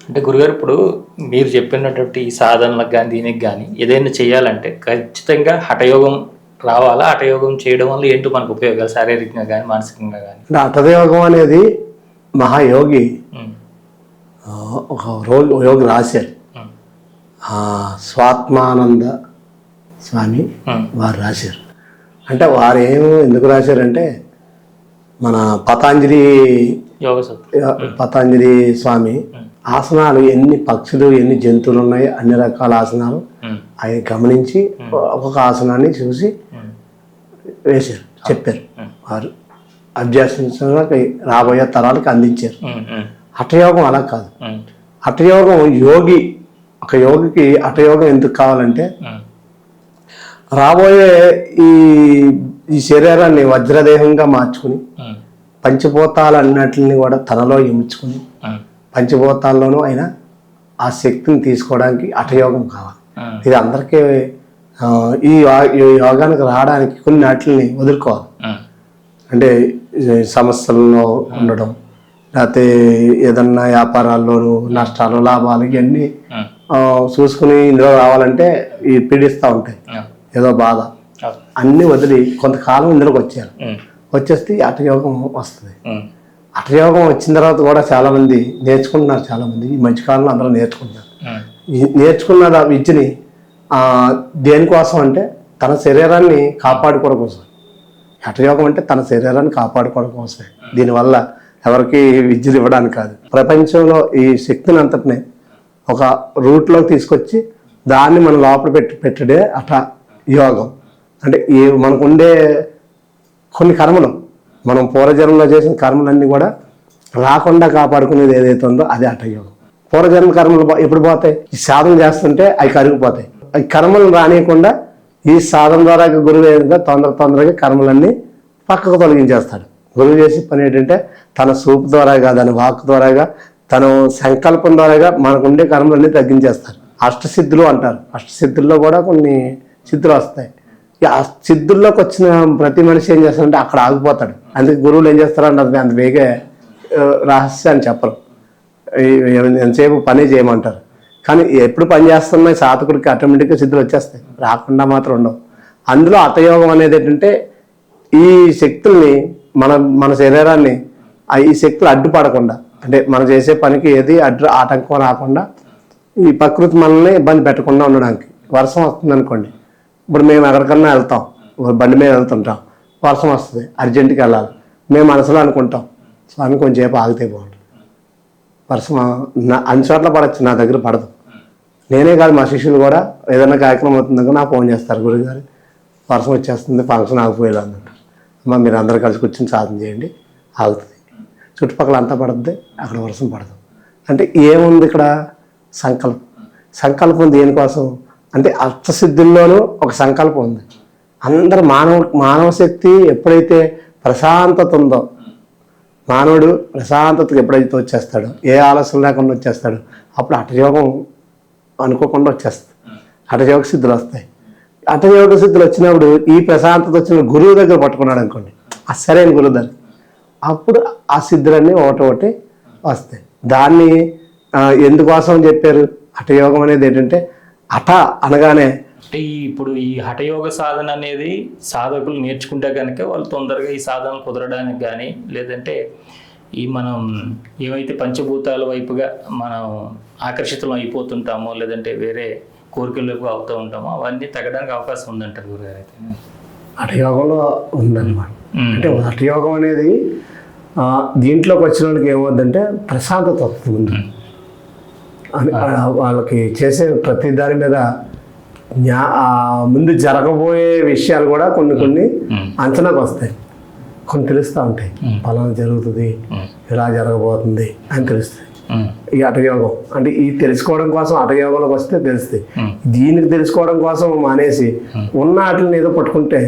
అంటే గురుగారు ఇప్పుడు మీరు చెప్పినటువంటి ఈ సాధనలకు కానీ దీనికి కానీ ఏదైనా చేయాలంటే ఖచ్చితంగా హఠయోగం రావాలా? హఠయోగం చేయడం వల్ల ఏంటో మనకు ఉపయోగాలు శారీరకంగా కానీ మానసికంగా కానీ? అంటే హఠయోగం అనేది మహాయోగి ఒక యోగి రాశారు, స్వాత్మానంద స్వామి వారు రాశారు. అంటే వారు ఎందుకు రాశారంటే మన పతాంజలి స్వామి ఆసనాలు ఎన్ని పక్షులు ఎన్ని జంతువులు ఉన్నాయి అన్ని రకాల ఆసనాలు ఆయన గమనించి ఒక్కొక్క ఆసనాన్ని చూసి వేశారు, చెప్పారు. వారు అభ్యాసించగా రాబోయే తరాలకు అందించారు. హఠయోగం అలా కాదు. హఠయోగం ఒక యోగికి హఠయోగం ఎందుకు కావాలంటే రాబోయే ఈ శరీరాన్ని వజ్రదేహంగా మార్చుకుని పంచభూతాలన్నిటిని కూడా తనలో ఇముడ్చుకుని పంచభూతాల్లోనూ ఆయన ఆ శక్తిని తీసుకోవడానికి హఠయోగం కావాలి. ఇది అందరికీ ఈ యోగానికి రావడానికి కొన్ని వాటిని వదులుకోవాలి. అంటే సమస్యల్లో ఉండడం, లేకపోతే ఏదన్నా వ్యాపారాల్లోనూ నష్టాలు లాభాలు ఇవన్నీ చూసుకుని ఇందులో రావాలంటే ఈ పీడిస్తూ ఉంటాయి, ఏదో బాధ అన్నీ వదిలి కొంతకాలం ఇందులోకి వచ్చేస్తే హఠయోగం వస్తుంది. హఠయోగం వచ్చిన తర్వాత కూడా చాలా మంది నేర్చుకుంటున్నారు. చాలా మంది ఈ మధ్యకాలంలో అందరూ నేర్చుకుంటున్నారు. నేర్చుకున్న విద్యని దేనికోసం అంటే తన శరీరాన్ని కాపాడుకోవడం కోసం. హఠయోగం అంటే తన శరీరాన్ని కాపాడుకోవడం కోసమే. దీనివల్ల ఎవరికి విద్యలు ఇవ్వడానికి కాదు. ప్రపంచంలో ఈ శక్తిని అంతటిని ఒక రూట్లోకి తీసుకొచ్చి దాన్ని మన లోపల పెట్టడే యోగం. అంటే మనకుండే కొన్ని కర్మలు, మనం పూర్వజన్మలో చేసిన కర్మలన్నీ కూడా రాకుండా కాపాడుకునేది ఏదైతే ఉందో అది హఠయోగం. పూర్వజన్మ కర్మలు ఎప్పుడు పోతాయి? ఈ సాధన చేస్తుంటే అవి కరిగిపోతాయి. ఈ కర్మలు రానియకుండా ఈ సాధన ద్వారా గురువు ఏదైనా తొందరగా కర్మలన్నీ పక్కకు తొలగించేస్తాడు. గురువు చేసే పని ఏంటంటే తన సూపు ద్వారాగా, దాని వాక్ ద్వారాగా, తన సంకల్పం ద్వారాగా మనకుండే కర్మలన్నీ తగ్గించేస్తారు. అష్టసిద్ధులు అంటారు. అష్టసిద్ధుల్లో కూడా కొన్ని సిద్ధులు వస్తాయి. ఆ సిద్ధుల్లోకి వచ్చిన ప్రతి మనిషి ఏం చేస్తాడంటే అక్కడ ఆగిపోతాడు. అందుకే గురువులు ఏం చేస్తారంటే అది అంత వేగే రహస్యాన్ని చెప్పరు, ఎంతసేపు పని చేయమంటారు. కానీ ఎప్పుడు పని చేస్తున్నా సాధకుడికి ఆటోమేటిక్గా సిద్ధులు వచ్చేస్తాయి, రాకుండా మాత్రం ఉండవు. అందులో హఠయోగం అనేది ఏంటంటే ఈ శక్తుల్ని మన శరీరాన్ని ఈ శక్తులు అడ్డుపడకుండా, అంటే మనం చేసే పనికి ఏది ఆటంకం రాకుండా ఈ ప్రకృతి మనల్ని ఇబ్బంది పెట్టకుండా ఉండడానికి. వర్షం వస్తుంది అనుకోండి, ఇప్పుడు మేము ఎక్కడికన్నా వెళ్తాం, బండి మీద వెళ్తుంటాం, వర్షం వస్తుంది, అర్జెంటుకి వెళ్ళాలి. మేము మనసులో అనుకుంటాం స్వామి కొంచెంసేపు ఆగితే బాగుంటుంది, వర్షం అన్ని చోట్ల పడచ్చు, నా దగ్గర పడదు. నేనే కాదు మా శిష్యులు కూడా ఏదైనా కార్యక్రమం అవుతుందో నాకు ఫోన్ చేస్తారు, గురుగారు వర్షం వచ్చేస్తుంది, ఫంక్షన్ ఆగిపోయేలా అంటారు. అమ్మ మీరు అందరూ కలిసి కూర్చొని సాధన చేయండి, ఆగుతుంది. చుట్టుపక్కల అంతా పడుతుంది, అక్కడ వర్షం పడదు. అంటే ఏముంది ఇక్కడ? సంకల్పం దేనికోసం అంటే అష్టసిద్ధుల్లోనూ ఒక సంకల్పం ఉంది. అందరు మానవ శక్తి ఎప్పుడైతే ప్రశాంతత ఉందో, మానవుడు ప్రశాంతతకు ఎప్పుడైతే వచ్చేస్తాడో, ఏ ఆలస్యం లేకుండా వచ్చేస్తాడో, అప్పుడు హఠయోగం అనుకోకుండా వచ్చేస్తుంది. హఠయోగ సిద్ధులు వస్తాయి. హఠయోగ సిద్ధులు వచ్చినప్పుడు ఈ ప్రశాంతత వచ్చిన గురువు దగ్గర పట్టుకున్నాడు అనుకోండి, ఆ సరైన గురువు దగ్గర, అప్పుడు ఆ సిద్ధులన్నీ ఒకటి వస్తాయి. దాన్ని ఎందుకోసం చెప్పారు? హఠయోగం అనేది ఏంటంటే హఠ అనగానే అంటే ఇప్పుడు ఈ హఠయోగ సాధన అనేది సాధకులు నేర్చుకుంటే కనుక వాళ్ళు తొందరగా ఈ సాధన కుదరడానికి కానీ, లేదంటే ఈ మనం ఏవైతే పంచభూతాల వైపుగా మనం ఆకర్షితం అయిపోతుంటామో, లేదంటే వేరే కోరికలకు అవుతూ ఉంటామో అవన్నీ తగ్గడానికి అవకాశం ఉందంటారు గురుగారు. అయితే హఠయోగంలో ఉందన్నమాట. అంటే హఠయోగం అనేది దీంట్లోకి వచ్చిన వాళ్ళకి ఏమవుద్దంటే ప్రశాంతత వస్తుంది. వాళ్ళకి చేసే ప్రతి దాని మీద ముందు జరగబోయే విషయాలు కూడా కొన్ని అంచనాకు వస్తాయి, కొన్ని తెలుస్తూ ఉంటాయి. ఫలానా జరుగుతుంది, ఇలా జరగబోతుంది అని తెలుస్తాయి. ఈ హఠయోగం అంటే ఈ తెలుసుకోవడం కోసం హఠయోగంలోకి వస్తే తెలుస్తాయి. దీనికి తెలుసుకోవడం కోసం మానేసి ఉన్న వాటిని ఏదో పట్టుకుంటే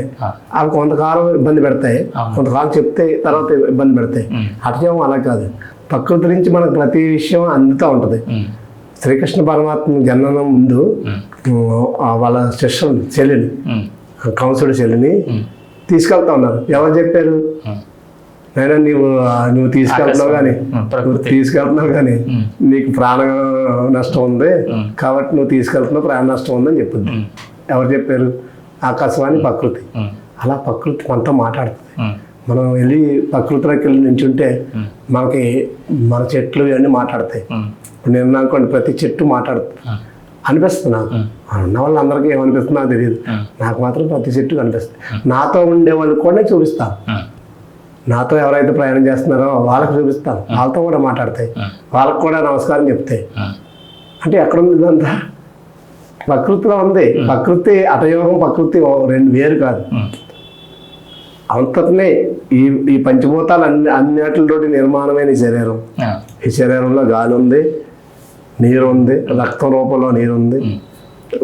అవి కొంతకాలం ఇబ్బంది పెడతాయి, కొంతకాలం చెప్తే తర్వాత ఇబ్బంది పెడతాయి. హఠయోగం అలా కాదు. ప్రకృతి నుంచి మనకు ప్రతి విషయం అందుతూ ఉంటుంది. శ్రీకృష్ణ పరమాత్మ జననం ముందు వాళ్ళ శిష్యుని చెల్లిని, కంసుడి చెల్లిని తీసుకెళ్తా ఉన్నారు. ఎవరు చెప్పారు? అయినా నువ్వు తీసుకెళ్తున్నావు కానీ నీకు ప్రాణ నష్టం ఉంది కాబట్టి నువ్వు తీసుకెళ్తున్నావు, ప్రాణ నష్టం ఉందని చెప్పింది. ఎవరు చెప్పారు? ఆకాశవాణి, ప్రకృతి. అలా ప్రకృతి మనతో మాట్లాడుతుంది. మనం వెళ్ళి ప్రకృతిలోకి వెళ్ళి నించుంటే మనకి మన చెట్లు ఇవన్నీ మాట్లాడతాయి. ఇప్పుడు నేను అనుకోండి ప్రతి చెట్టు మాట్లాడుతుంది అనిపిస్తుంది నాకు. ఉన్న వాళ్ళందరికీ ఏమనిపిస్తుంది నాకు తెలియదు, నాకు మాత్రం ప్రతి చెట్టు కనిపిస్తుంది. నాతో ఉండే వాళ్ళకి కూడా చూపిస్తాను. నాతో ఎవరైతే ప్రయాణం చేస్తున్నారో వాళ్ళకి చూపిస్తాను, వాళ్ళతో కూడా మాట్లాడతాయి, వాళ్ళకు కూడా నమస్కారం చెప్తాయి. అంటే ఎక్కడుంది ఇదంతా? ప్రకృతిలో ఉంది. ప్రకృతి హఠయోగం, ప్రకృతి రెండు వేరు కాదు. అంతటినే ఈ పంచభూతాలు అన్నిటితోటి నిర్మాణమైన శరీరం. ఈ శరీరంలో గాలి ఉంది, నీరు ఉంది, రక్తం రూపంలో నీరు ఉంది,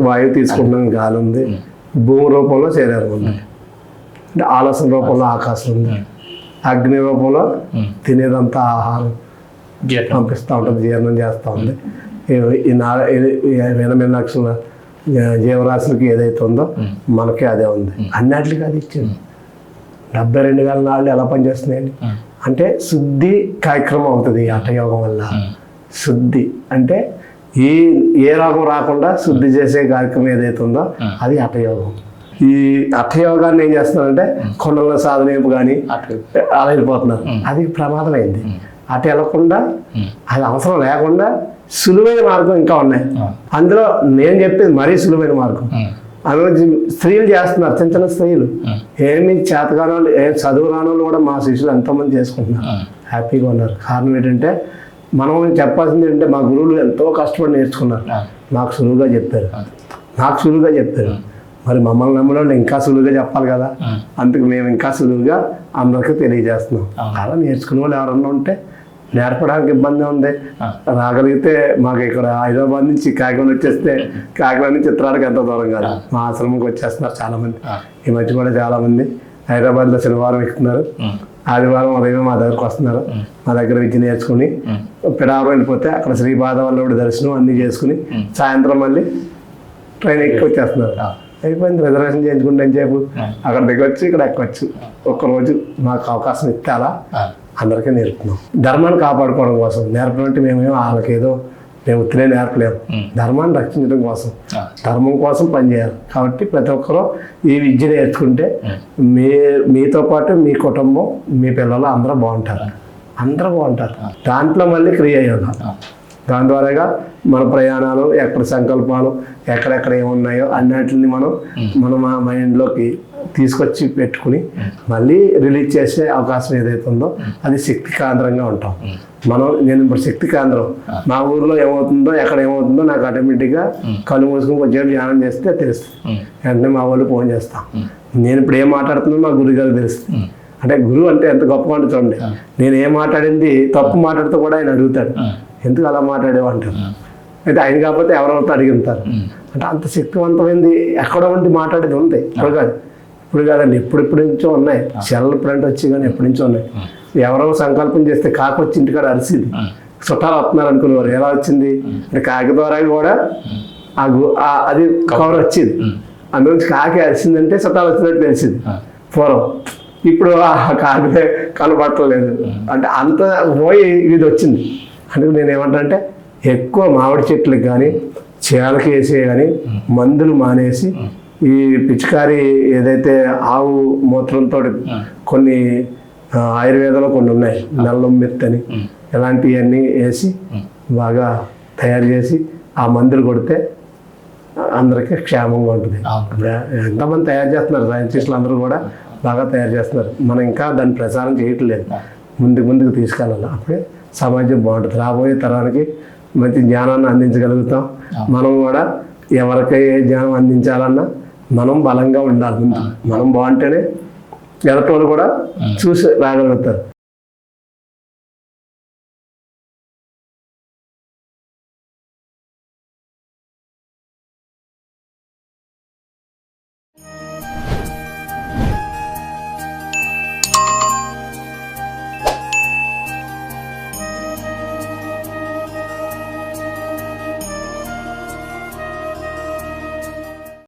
వాయువు తీసుకుంటున్న గాలి ఉంది, భూమి రూపంలో శరీరం ఉంది, అంటే ఆలస్యం రూపంలో ఆకాశం ఉంది, అగ్ని రూపంలో తినేదంతా ఆహారం పంపిస్తూ ఉంటుంది, జీర్ణం చేస్తూ ఉంది. ఈ 8 లక్షల జీవరాశులకి ఏదైతే ఉందో మనకి అదే ఉంది. అన్నిటికీ అది ఇచ్చింది. 72,000 నాళ్ళు ఎలా పనిచేస్తున్నాయండి అంటే శుద్ధి కార్యక్రమం అవుతుంది ఈ హఠయోగం వల్ల. శుద్ధి అంటే ఏ రోగం రాకుండా శుద్ధి చేసే కార్యక్రమం ఏదైతే ఉందో అది హఠయోగం. ఈ హఠయోగాన్ని ఏం చేస్తున్నారంటే కొండల సాధనేపు కానీ అలా వెళ్ళిపోతున్నారు. అది ప్రమాదమైంది. అటు వెళ్ళకుండా అది అవసరం లేకుండా సులువైన మార్గం ఇంకా ఉన్నాయి. అందులో నేను చెప్పేది మరీ సులువైన మార్గం. అందులో స్త్రీలు చేస్తున్నారు, చిన్న చిన్న స్త్రీలు, ఏమి చేతగాని వాళ్ళు, ఏం చదువు రాని వాళ్ళు కూడా మా శిష్యులు ఎంతోమంది చేసుకుంటున్నారు, హ్యాపీగా ఉన్నారు. కారణం ఏంటంటే మనం చెప్పాల్సింది ఏంటంటే మా గురువులు ఎంతో కష్టపడి నేర్చుకున్నారు, మాకు సులువుగా చెప్పారు. మరి మమ్మల్ని నమ్మిన వాళ్ళు ఇంకా సులువుగా చెప్పాలి కదా, అందుకు మేము ఇంకా సులువుగా అందరికీ తెలియజేస్తున్నాం. అలా నేర్చుకునే వాళ్ళు ఎవరన్నా ఉంటే నేర్పడానికి ఇబ్బంది ఉంది. రాగలిగితే మాకు ఇక్కడ హైదరాబాద్ నుంచి కాకినాడ వచ్చేస్తే కాకినాడ నుంచి చిత్రాలకు ఎంత దూరం కాదు, మా ఆశ్రమంకి వచ్చేస్తున్నారు చాలామంది. ఈ మధ్య కూడా చాలామంది హైదరాబాద్లో శనివారం ఎక్కుతున్నారు, ఆదివారం ఉదయం మా దగ్గరకు వస్తున్నారు. మా దగ్గర విద్య నేర్చుకుని పిడారం వెళ్ళిపోతే అక్కడ శ్రీపాదవల్లభుడి దర్శనం అన్నీ చేసుకుని సాయంత్రం మళ్ళీ ట్రైన్ ఎక్కి వచ్చేస్తున్నారు. అయిపోయింది, రిజర్వేషన్ చేయించుకుంటే అని చెప్పు అక్కడ దిగొచ్చు, ఇక్కడ ఎక్కొచ్చు. ఒక్కరోజు మాకు అవకాశం ఇస్తే అలా అందరికీ నేర్పుతున్నాం. ధర్మాన్ని కాపాడుకోవడం కోసం నేర్పడం అంటే మేమేమో వాళ్ళకేదో మేము ఉత్తినే నేర్పలేము. ధర్మాన్ని రక్షించడం కోసం, ధర్మం కోసం పనిచేయాలి. కాబట్టి ప్రతి ఒక్కరూ ఈ విద్య నేర్చుకుంటే మీతో పాటు మీ కుటుంబం, మీ పిల్లలు అందరూ బాగుంటారు. దాంట్లో మళ్ళీ క్రియాయోగం. దాని ద్వారాగా మన ప్రయాణాలు, ఎక్కడ సంకల్పాలు, ఎక్కడెక్కడ ఏమున్నాయో అన్నిటిని మనం మా మైండ్లోకి తీసుకొచ్చి పెట్టుకుని మళ్ళీ రిలీజ్ చేసే అవకాశం ఏదైతే ఉందో అది శక్తి కేంద్రంగా ఉంటాం. నేను ఇప్పుడు శక్తి కేంద్రం. మా ఊర్లో ఏమవుతుందో, ఎక్కడ ఏమవుతుందో నాకు ఆటోమేటిక్గా కళ్ళు మూసుకుని కొంచెం ధ్యానం చేస్తే తెలుస్తుంది. వెంటనే మా వాళ్ళు ఫోన్ చేస్తాం. నేను ఇప్పుడు ఏం మాట్లాడుతున్నా మా గురువు గారికి తెలుస్తుంది. అంటే గురువు అంటే ఎంత గొప్ప అంటే చూడండి, నేను ఏం మాట్లాడింది తప్పు మాట్లాడుతూ కూడా ఆయన అడుగుతాడు, ఎందుకు అలా మాట్లాడేవా అంటారు. అయితే ఆయన కాకపోతే ఎవరెవరితో అడిగితారు. అంటే అంత శక్తివంతమైంది ఎక్కడో ఉండి మాట్లాడేది ఉంది. ఇప్పుడు కాదండి, ఎప్పుడు నుంచో ఉన్నాయి. సెల్ ప్రింట్ వచ్చి కానీ ఎప్పటి నుంచో ఉన్నాయి. ఎవరో సంకల్పం చేస్తే కాకి వచ్చి ఇంటికాడ అరిసింది, చుట్టాలు వస్తున్నారు అనుకునేవారు. ఎలా వచ్చింది అంటే కాకి ద్వారా కూడా అది కవర్ వచ్చింది. అందులోంచి కాకి అరిసిందంటే చుట్టాలు వచ్చినట్టు తెలిసింది పూర్వం. ఇప్పుడు కాకి కనబడలేదు. అంటే అంత పోయి ఇది వచ్చింది. అందుకు నేను ఏమంటానంటే ఎక్కువ మామిడి చెట్లకు కానీ చేలకి వేసే కానీ మందులు మానేసి ఈ పిచికారి ఏదైతే ఆవు మూత్రంతో కొన్ని ఆయుర్వేదంలో కొన్ని ఉన్నాయి, నల్లం మెత్తని ఇలాంటివన్నీ వేసి బాగా తయారు చేసి ఆ మందులు కొడితే అందరికీ క్షేమంగా ఉంటుంది. ఎంతమంది తయారు చేస్తున్నారు, సైంటిస్టులు అందరూ కూడా బాగా తయారు చేస్తున్నారు. మనం ఇంకా దాన్ని ప్రచారం చేయట్లేదు. ముందుకు తీసుకెళ్ళాలి. అప్పుడే సమాజం బాగుంటుంది. రాబోయే తరానికి మంచి జ్ఞానాన్ని అందించగలుగుతాం. మనం కూడా ఎవరికి ఏ జ్ఞానం అందించాలన్నా మనం బలంగా ఉండాలి. మనం బాగుంటేనే ఎదటోళ్ళు కూడా చూసి రాగలుగుతారు.